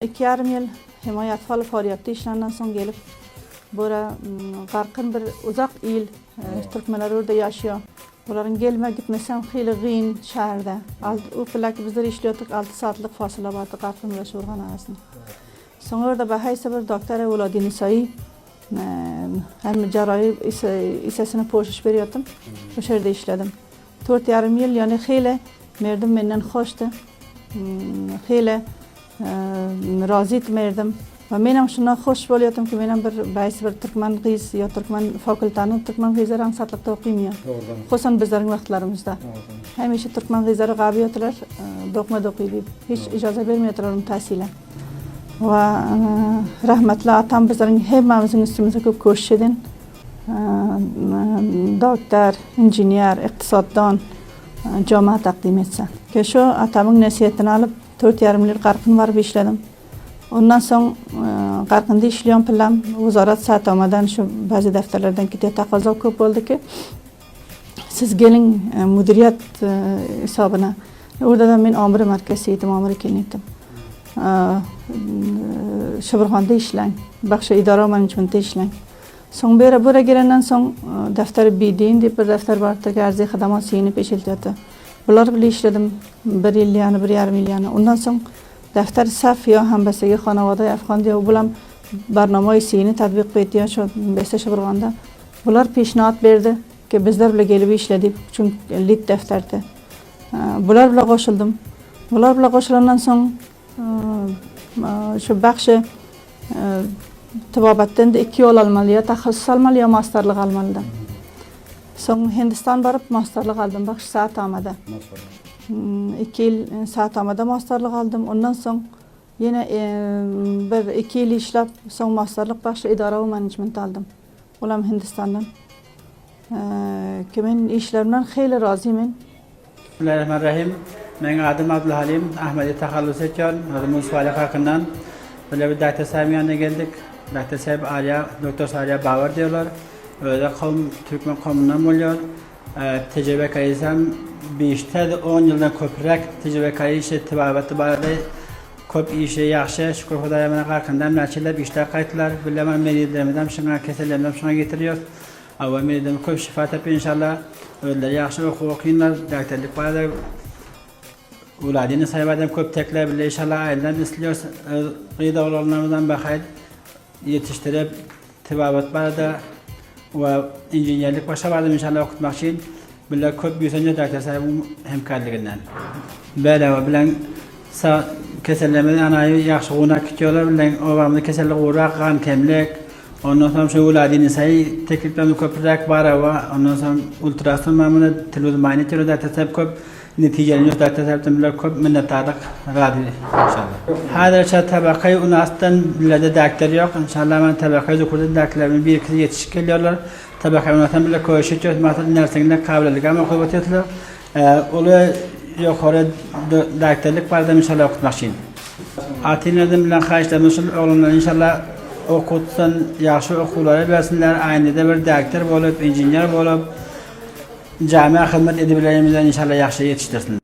2,5 yıl Himayat Falı Fariyat'ta işlerinden son gelip burada qarqın bir uzak il Türkmenler orada yaşıyor. Onların gelme gitmesem xeyli qiyin şehirde. O pillaki bizler işliyorduk 6 saatlik fasıla vardı qarqın ve Şurgan arasında. Sonra orada bahaysa bir doktora Uladı Nisai hem cerrahi isesine poşiş veriyordum. O şehirde işledim. 4,5 yıl yani xeyli merdim benden hoştu. Xeyli razı etmirdim. Ve benim şuna hoş buluyordum ki benim bir Türkmen kız ya Türkmen fakültanın Türkmen kızları ansatlıkta okuymuyor. Xususan bizlerin vaxtlarımızda. Hemişe Türkmen kızları qabiyatlar dokma dokuydu. Hiç icazə vermiyorlar onun tahsile. Ve rahmetli atam bizlerin hepimizin üstümüze çok koşuş edin. Doktor, injiniyer, iktisaddan camiye takdim etsen. Ki şu atamın nasihatini alıp 4,5 yıl qarqın varıp işledim. Ondan sonra qarqında işleyen pillam Vazarat Saatamadan şu bazı defterlerden gidiyor taqozo ko'p oldu ki siz gelin müdüriyet hesabına. Orada da ben amir merkeziydim, amir ekeniydim. Şabrxonda işlang, baxshi idora menejmentda ishlang. So'ng buraya gelenden so'ng defter Bidin deb bir defter vardı ki arziy xizmat siyini pesh etildi. Bular bilan ishladim 1 yil yani 1,5 yil yani. Ondan so'ng defter saf ya hambasaga xonavada Afg'onda u bilan barnomai siyini tatbiq etdi shu besa Şabrxonda. Bular peshnod berdi ki bizlar bilan kelib ishladik chunki lit defterda. Bular bilan qo'shildim. Bular bilan qo'shilgandan so'ng şu baxshi tibobatdan 2 yil olmalı ya taxassus olmalı ya masterlik olmalı. So'ng Hindiston borib masterlik oldim baxshi Saatamada. 2 yil Saatamada masterlik oldim. Ondan so'ng yana bir 2 yil ishlab so'ng masterlik baxshi idora va menejment oldim. Ulam Hindistondan. Ki men ishlarimdan xeyli roziman. Bismillahirrahmanirrahim. Men adım Abdulhalim, Ahmedi taxallus etgan, munisipalik hakkından böyle bir doktor sahibinin yanına geldik. Doktor sahib Aliya, Doktor Aliya Bavar diyorlar. Öyle Türkmen kavminden oluyor. Tecrübe kayırsam 5-10 yıldan köprek tecrübe kayışı tibabatı barada köp işe yaxşı, şükür Xudaya bana hakkından naçiller işler kayıtlar. Böyle ben meridlerimden şuna keserlerimden şuna getiriyor. Ama meridlerim köp şifa tapıyor inşallah. Öyle yaxşı okuyunlar, doktorluk barada Uladini saybadan köp tekler bile inşallah aileden istiyoruz. Gıda olanlarımızdan bakayım yetiştirip tibabat barada ve injinerlik başa vardım inşallah okutmak için. Bile köp büyüsünce doktor sahibim hemkarlığından. Böyle ve bilen keserlemeden anayı yaxşı uğunak kitiyorlar. Bilen o varımda keserlik uğrak, kan kemlik. Ondan sonra şu Uladini sayı tekliflerini köpürek bara ve ondan sonra ultrason mamını televizyon manitörü doktor sahib köp نتيجة doktor sahibden bile köp minnettarlık radi inşallah. Hada şu tabakayı unastan bile de doktor yok. İnşallah ben tabakayı zukurda doktorlarımın bir ikisi yetişik geliyorlar. Tabakayı unastan bile koşuyor. Mesela neresinden kabiliyetli ama kuvvet yetilir. Onu yukarı doktorluk barda inşallah okutmak için. Atinlerden bile kaçlarımızın oğlunlar inşallah okutsun, yaxşı okulları versinler. Aynı da bir doktor olup, injiner olup camiye hizmet edebileceğimizden inşallah yaxşı yetiştirsin.